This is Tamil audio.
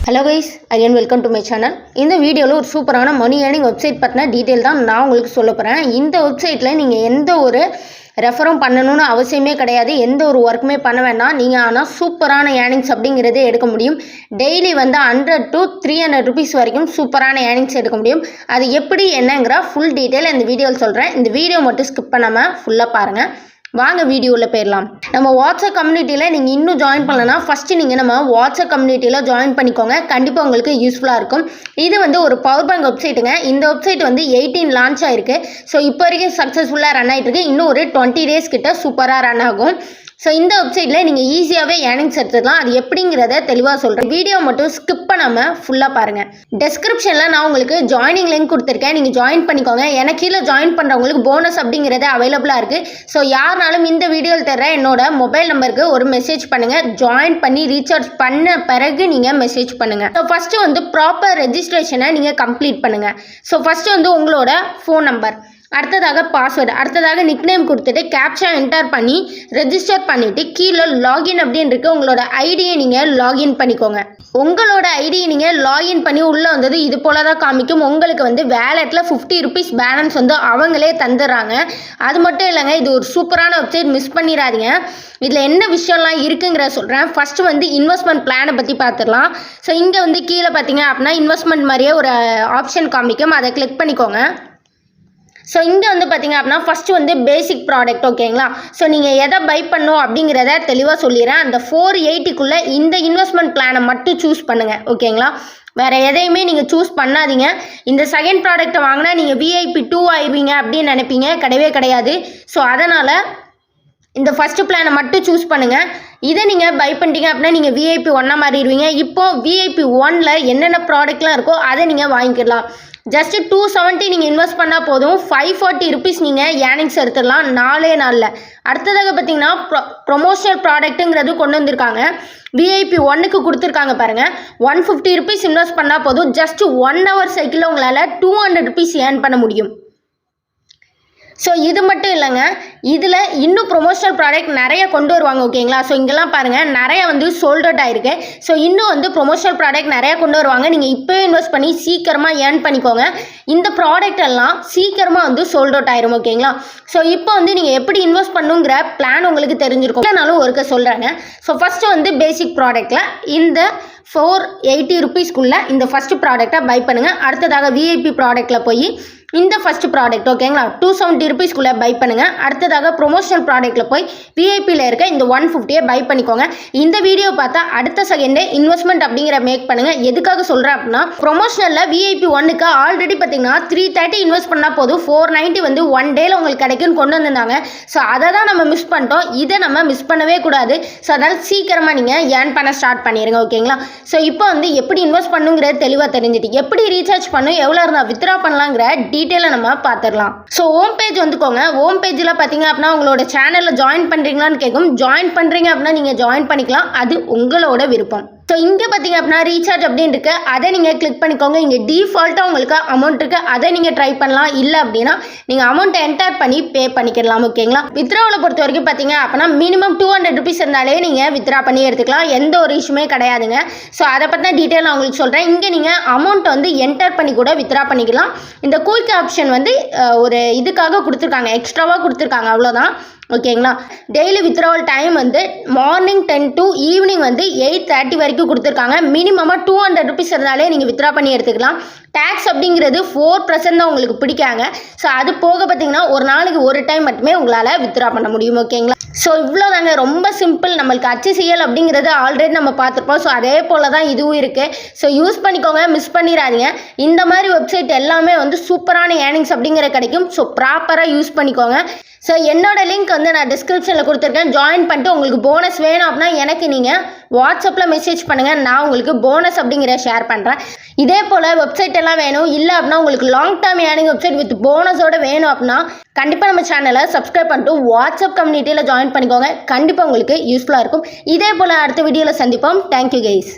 Hello guys, again welcome to my channel. இந்த வீடியோல ஒரு சூப்பரான மணி ஏர்னிங் வெப்சைட் பத்தின டீடைல் தான் நான் உங்களுக்கு சொல்ல போறேன். இந்த வெப்சைட்ல நீங்க எந்த ஒரு ரெஃபரும் பண்ணணும்னு அவசியமே கிடையாது. எந்த ஒரு வர்க்குமே பண்ண வேண்டாம். நீங்க ஆனா சூப்பரான ஏர்னிங்ஸ் அப்படிங்கறதே எடுக்க முடியும். டெய்லி வந்து 100 to 300 rupees வரைக்கும் சூப்பரான ஏர்னிங்ஸ் எடுக்க முடியும். அது எப்படி என்னங்கற ஃபுல் டீடைல் இந்த வீடியோல சொல்றேன். இந்த வீடியோ மட்டும் ஸ்கிப் பண்ணாம ஃபுல்லா பாருங்க. வாங்க வீடியோல போயிடலாம். நம்ம வாட்ஸ்அப் கம்யூனிட்டியில் நீங்கள் இன்னும் ஜாயின் பண்ணலன்னா ஃபஸ்ட்டு நீங்கள் நம்ம வாட்ஸ்அப் கம்யூனிட்டியில் ஜாயின் பண்ணிக்கோங்க. கண்டிப்பாக உங்களுக்கு யூஸ்ஃபுல்லாக இருக்கும். இது வந்து ஒரு பவர் பேங்க் வெப்சைட்டுங்க. இந்த வெப்சைட் வந்து 18 லான்ச் ஆயிருக்கு. ஸோ இப்போ வரைக்கும் சக்ஸஸ்ஃபுல்லாக ரன் ஆகிட்டு இருக்கு. இன்னும் ஒரு 20 days கிட்ட சூப்பராக ரன் ஆகும். ஸோ இந்த வெப்சைட்டில் நீங்கள் ஈஸியாகவே ஏர்னிங்ஸ் எடுத்துக்கலாம். அது எப்படிங்கிறத தெளிவாக சொல்கிறேன். வீடியோ மட்டும் ஸ்கிப் பண்ணாமல் ஃபுல்லாக பாருங்கள். டெஸ்கிரிப்ஷனில் நான் உங்களுக்கு ஜாயினிங் லிங்க் கொடுத்துருக்கேன். நீங்கள் ஜாயின் பண்ணிக்கோங்க. எனக்கு கீழே ஜாயின் பண்ணுறவங்களுக்கு போனஸ் அப்படிங்கிறது அவைலபிளாக இருக்குது. ஸோ யாருனாலும் இந்த வீடியோவில் தர என்னோட மொபைல் நம்பருக்கு ஒரு மெசேஜ் பண்ணுங்கள். ஜாயின் பண்ணி ரீசார்ஜ் பண்ண பிறகு நீங்கள் மெசேஜ் பண்ணுங்கள். ஸோ ஃபஸ்ட்டு வந்து ப்ராப்பர் ரெஜிஸ்ட்ரேஷனை நீங்கள் கம்ப்ளீட் பண்ணுங்கள். ஸோ ஃபஸ்ட்டு வந்து உங்களோட ஃபோன் நம்பர், அடுத்ததாக பாஸ்வேர்டு, அடுத்ததாக நிக்நேம் கொடுத்துட்டு கேப்சா என்டர் பண்ணி ரெஜிஸ்டர் பண்ணிவிட்டு கீழே லாகின் அப்படின்னு இருக்கு. உங்களோட ஐடியை நீங்கள் லாகின் பண்ணிக்கோங்க. உங்களோட ஐடியை நீங்கள் லாகின் பண்ணி உள்ளே வந்தது இது போல தான் காமிக்கும். உங்களுக்கு வந்து வேலெட்டில் 50 rupees பேலன்ஸ் வந்து அவங்களே தந்துடுறாங்க. அது மட்டும் இல்லைங்க, இது ஒரு சூப்பரான வெப்சைட், மிஸ் பண்ணிடாதீங்க. இதில் என்ன விஷயம்லாம் இருக்குங்கிற சொல்கிறேன். ஃபஸ்ட்டு வந்து இன்வெஸ்ட்மெண்ட் பிளானை பற்றி பார்த்துடலாம். ஸோ இங்கே வந்து கீழே பார்த்தீங்க அப்படின்னா இன்வெஸ்ட்மெண்ட் மாதிரியே ஒரு ஆப்ஷன் காமிக்கும். அதை கிளிக் பண்ணிக்கோங்க. ஸோ இங்கே வந்து பார்த்தீங்க அப்படின்னா ஃபஸ்ட்டு வந்து பேசிக் ப்ராடக்ட், ஓகேங்களா. ஸோ நீங்கள் எதை பை பண்ணணும் அப்படிங்கிறத தெளிவாக சொல்லிடுறேன். அந்த 480க்குள்ளே இந்த இன்வெஸ்ட்மெண்ட் பிளானை மட்டும் சூஸ் பண்ணுங்கள், ஓகேங்களா. வேறு எதையுமே நீங்கள் சூஸ் பண்ணாதீங்க. இந்த செகண்ட் ப்ராடக்ட்டை வாங்கினா நீங்கள் VIP 2 ஆயிடுவீங்க அப்படின்னு நினைப்பீங்க. கிடையவே கிடையாது. ஸோ அதனால் இந்த ஃபஸ்ட்டு பிளானை மட்டும் சூஸ் பண்ணுங்கள். இதை நீங்கள் பை பண்ணிட்டீங்க அப்படின்னா நீங்கள் VIP 1 மாறிடுவீங்க. இப்போது VIP 1ல் என்னென்ன ப்ராடக்ட்லாம் இருக்கோ அதை நீங்கள் வாங்கிக்கலாம். ஜஸ்ட் 270 நீங்கள் இன்வெஸ்ட் பண்ணால் போதும். 540 rupees நீங்கள் ஏர்னிங்ஸ் எடுத்துடலாம் 4 நாளில். அடுத்ததாக பார்த்தீங்கன்னா ப்ரொமோஷனல் ப்ராடக்ட்டுங்கிறது கொண்டு வந்திருக்காங்க. VIP 1க்கு கொடுத்துருக்காங்க பாருங்கள். 150 rupees இன்வெஸ்ட் பண்ணால் போதும். ஜஸ்ட் 1 hour சைக்கிளில் உங்களால் 200 rupees ஏர்ன் பண்ண முடியும். ஸோ இது மட்டும் இல்லைங்க, இதில் இன்னும் ப்ரொமோஷனல் ப்ராடக்ட் நிறைய கொண்டு வருவாங்க, ஓகேங்களா. ஸோ இங்கெல்லாம் பாருங்கள் நிறைய வந்து சோல்ட் அவுட் ஆகிருக்கு. ஸோ இன்னும் வந்து ப்ரொமோஷனல் ப்ராடக்ட் நிறையா கொண்டு வருவாங்க. நீங்கள் இப்போயே இன்வெஸ்ட் பண்ணி சீக்கிரமாக ஏர்ன் பண்ணிக்கோங்க. இந்த ப்ராடக்ட் எல்லாம் சீக்கிரமாக வந்து சோல்ட் அவுட் ஆயிரும், ஓகேங்களா. ஸோ இப்போ வந்து நீங்கள் எப்படி இன்வெஸ்ட் பண்ணுங்கிற பிளான் உங்களுக்கு தெரிஞ்சிருக்கும். இல்லைனாலும் ஒருக்க சொல்கிறாங்க. ஸோ ஃபஸ்ட்டு வந்து பேசிக் ப்ராடக்ட்டில் இந்த 480 rupeesக்குள்ளே இந்த ஃபஸ்ட்டு ப்ராடக்டை பை பண்ணுங்கள். அடுத்ததாக VIP ப்ராடக்ட்டில் போய் இந்த ஃபஸ்ட்டு ப்ராடக்ட், ஓகேங்களா, 270 rupeesக்குள்ளே பை பண்ணுங்கள். அடுத்ததாக ப்ரொமோஷனல் ப்ராடக்ட்டில் போய் VIPயில் இருக்க இந்த 150 பை பண்ணிக்கோங்க. இந்த வீடியோ பார்த்தா அடுத்த செகண்டே இன்வெஸ்ட்மெண்ட் அப்படிங்கிற மேக் பண்ணுங்கள். எதுக்காக சொல்கிறேன் அப்படின்னா ப்ரொமோஷனலில் VIP 1க்கு ஆல்ரெடி பார்த்தீங்கன்னா 330 இன்வெஸ்ட் பண்ணால் போதும் 490 வந்து 1 டேயில் உங்களுக்கு கிடைக்குன்னு கொண்டு வந்திருந்தாங்க. ஸோ அதை தான் நம்ம மிஸ் பண்ணிட்டோம். இதை நம்ம மிஸ் பண்ணவே கூடாது. ஸோ அதனால் சீக்கிரமாக நீங்கள் ஏர்ன் பண்ண ஸ்டார்ட் பண்ணிடுங்க, ஓகேங்களா. ஸோ இப்போ வந்து எப்படி இன்வெஸ்ட் பண்ணுங்கிறது தெளிவாக தெரிஞ்சுட்டு எப்படி ரீசார்ஜ் பண்ணும், எவ்வளோ இருந்தால் வித்ரா பண்ணலாங்கிற டீட்டெயிலை நம்ம பார்த்துடலாம். ஸோ ஹோம் பேஜ் வந்துக்கோங்க. ஹோம் பேஜில் பார்த்தீங்க அப்படின்னா உங்களோட சேனலில் ஜாயின் பண்ணுறீங்களான்னு கேட்கும். ஜாயின் பண்ணுறீங்க அப்படின்னா நீங்கள் ஜாயின் பண்ணிக்கலாம். அது உங்களோட விருப்பம். ஸோ இங்கே பார்த்தீங்க அப்படின்னா ரீசார்ஜ் அப்படின்னு இருக்கு. அதை நீங்கள் கிளிக் பண்ணிக்கோங்க. இங்கே டிஃபால்ட்டாக உங்களுக்கு அமௌண்ட் இருக்குது. அதை நீங்கள் ட்ரை பண்ணலாம். இல்லை அப்படின்னா நீங்கள் அமௌண்ட்டை என்டர் பண்ணி பே பண்ணிக்கலாம், ஓகேங்களா. வித்ராவில் பொறுத்த வரைக்கும் பார்த்தீங்க அப்படின்னா மினிமம் 200 rupees இருந்தாலே நீங்கள் வித்ரா பண்ணி எடுத்துக்கலாம். எந்த ஒரு இஷ்யூமே கிடையாதுங்க. ஸோ அதை பற்றின டீட்டெயில் நான் உங்களுக்கு சொல்கிறேன். இங்கே நீங்கள் அமௌண்ட்டை வந்து என்டர் பண்ணி கூட வித்ரா பண்ணிக்கலாம். இந்த குயிக் ஆப்ஷன் வந்து ஒரு இதுக்காக கொடுத்துருக்காங்க, எக்ஸ்ட்ராவாக கொடுத்துருக்காங்க, அவ்வளோதான், ஓகேங்களா. டெய்லி வித்ட்ராவல் டைம் வந்து மார்னிங் 10 to ஈவினிங் வந்து 8:30 வரைக்கும் கொடுத்துருக்காங்க. மினிமமாக 200 rupees இருந்தாலே நீங்கள் வித்ரா பண்ணி எடுத்துக்கலாம். டேக்ஸ் அப்படிங்கிறது 4% தான் உங்களுக்கு பிடிக்காங்க. ஸோ அது போக பார்த்தீங்கன்னா ஒரு நாளைக்கு ஒரு டைம் மட்டுமே உங்களால் வித்ரா பண்ண முடியும், ஓகேங்களா. ஸோ இவ்வளோ தாங்க, ரொம்ப சிம்பிள். நம்மளுக்கு HCL அப்படிங்கிறது ஆல்ரெடி நம்ம பார்த்துருப்போம். ஸோ அதே போல் தான் இதுவும் இருக்குது. ஸோ யூஸ் பண்ணிக்கோங்க, மிஸ் பண்ணிடாதீங்க. இந்த மாதிரி வெப்சைட் எல்லாமே வந்து சூப்பரான ஏர்னிங்ஸ் அப்படிங்கிற கிடைக்கும். ஸோ ப்ராப்பராக யூஸ் பண்ணிக்கோங்க. ஸோ என்னோட லிங்க் வந்து நான் டிஸ்கிரிப்ஷனில் கொடுத்துருக்கேன். ஜாயின் பண்ணிட்டு உங்களுக்கு போனஸ் வேணும் அப்படின்னா எனக்கு நீங்கள் வாட்ஸ்அப்பில் மெசேஜ் பண்ணுங்கள். நான் உங்களுக்கு போனஸ் அப்படிங்கிற ஷேர் பண்ணுறேன். இதே போல் வெப்சைட் எல்லாம் வேணும், இல்லை அப்படின்னா உங்களுக்கு long term earning website with போனஸோடு வேணும் அப்படின்னா கண்டிப்பாக நம்ம சேனலை சப்ஸ்கிரைப் பண்ணிட்டு வாட்ஸ்அப் கம்யூனிட்டியில் ஜாயின் பண்ணிக்கோங்க. கண்டிப்பாக உங்களுக்கு யூஸ்ஃபுல்லாக இருக்கும். இதே போல் அடுத்த வீடியோவில் சந்திப்போம். Thank you guys.